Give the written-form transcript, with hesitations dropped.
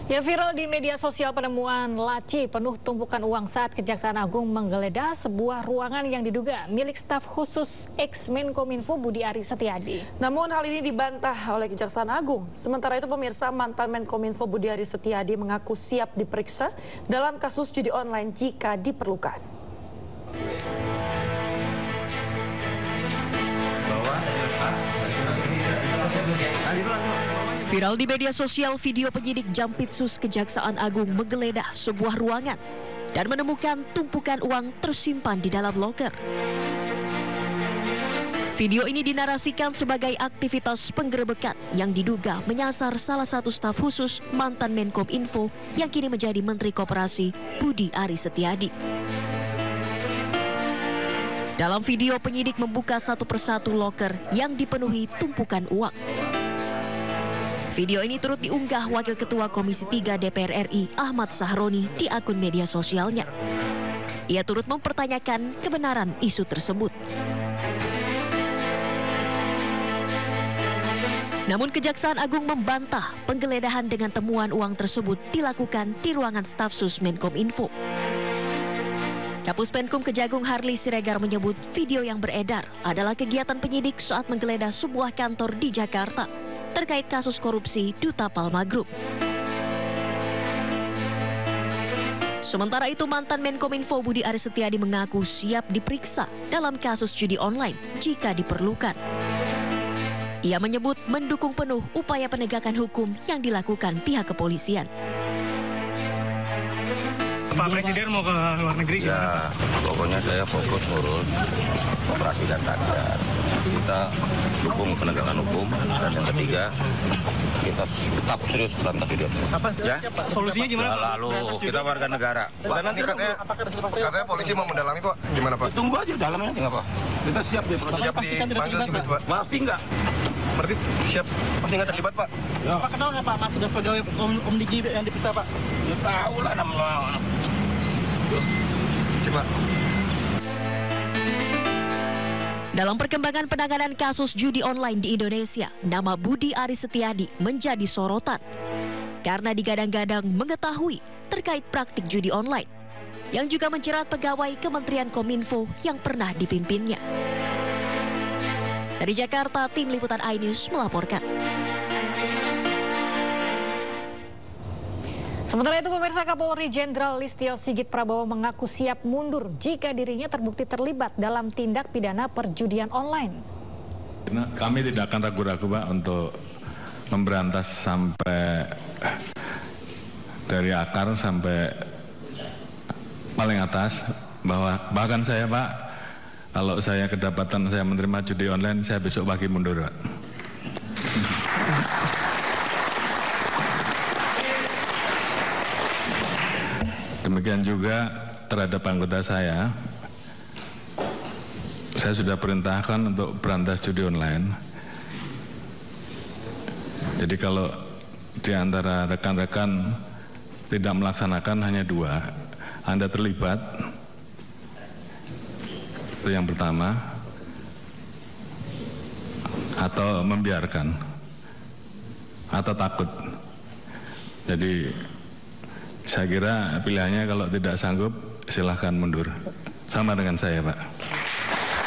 Ya, viral di media sosial penemuan laci penuh tumpukan uang saat Kejaksaan Agung menggeledah sebuah ruangan yang diduga milik staf khusus ex-Menkominfo Budi Aris Setiadi. Namun hal ini dibantah oleh Kejaksaan Agung. Sementara itu pemirsa, mantan Menkominfo Budi Aris Setiadi mengaku siap diperiksa dalam kasus judi online jika diperlukan. Viral di media sosial video penyidik Jampitsus Kejaksaan Agung menggeledah sebuah ruangan dan menemukan tumpukan uang tersimpan di dalam loker. Video ini dinarasikan sebagai aktivitas penggerebekan yang diduga menyasar salah satu staf khusus mantan Menkominfo yang kini menjadi Menteri Koperasi Budi Aris Setiadi. Dalam video, penyidik membuka satu persatu loker yang dipenuhi tumpukan uang. Video ini turut diunggah Wakil Ketua Komisi 3 DPR RI Ahmad Sahroni di akun media sosialnya. Ia turut mempertanyakan kebenaran isu tersebut. Namun Kejaksaan Agung membantah penggeledahan dengan temuan uang tersebut dilakukan di ruangan staf sus Menkominfo. Kapus Penkum Kejagung Harli Siregar menyebut video yang beredar adalah kegiatan penyidik saat menggeledah sebuah kantor di Jakarta terkait kasus korupsi Duta Palma Group. Sementara itu, mantan Menkominfo Budi Aris Setiadi mengaku siap diperiksa dalam kasus judi online jika diperlukan. Ia menyebut mendukung penuh upaya penegakan hukum yang dilakukan pihak kepolisian. Pak Presiden mau ke luar negeri? Ya, pokoknya saya fokus ngurus operasi dan rakyat. Kita dukung penegakan hukum, dan yang ketiga kita tetap serius berantas judi. Apa ya? Solusinya gimana? Lalu kita warga negara. Dan nanti katanya polisi mau mendalami, Pak. Gimana, Pak? Tunggu aja dalamnya, nggak apa. Kita siap deh. Siap dipanggil juga, Pak. Pasti nggak. Berarti siap, pasti nggak terlibat, Pak. Ya. Pak kenal nggak Pak? Mas sudah pegawai Om Diki yang dipisah, Pak? Ya tahu lah namanya. Coba. Dalam perkembangan penanganan kasus judi online di Indonesia, nama Budi Aris Setiadi menjadi sorotan karena digadang-gadang mengetahui terkait praktik judi online yang juga menjerat pegawai Kementerian Kominfo yang pernah dipimpinnya. Dari Jakarta, tim liputan iNews melaporkan. Sementara itu, pemirsa, Kapolri Jenderal Listio Sigit Prabowo mengaku siap mundur jika dirinya terbukti terlibat dalam tindak pidana perjudian online. Kami tidak akan ragu-ragu, Pak, untuk memberantas sampai dari akar sampai paling atas. Bahkan saya, Pak, kalau saya kedapatan saya menerima judi online, saya besok pagi mundur, Pak. Demikian juga terhadap anggota saya sudah perintahkan untuk berantas judi online. Jadi kalau di antara rekan-rekan tidak melaksanakan hanya 2, Anda terlibat, itu yang pertama, atau membiarkan, atau takut. Jadi saya kira pilihannya kalau tidak sanggup silahkan mundur. Sama dengan saya, Pak.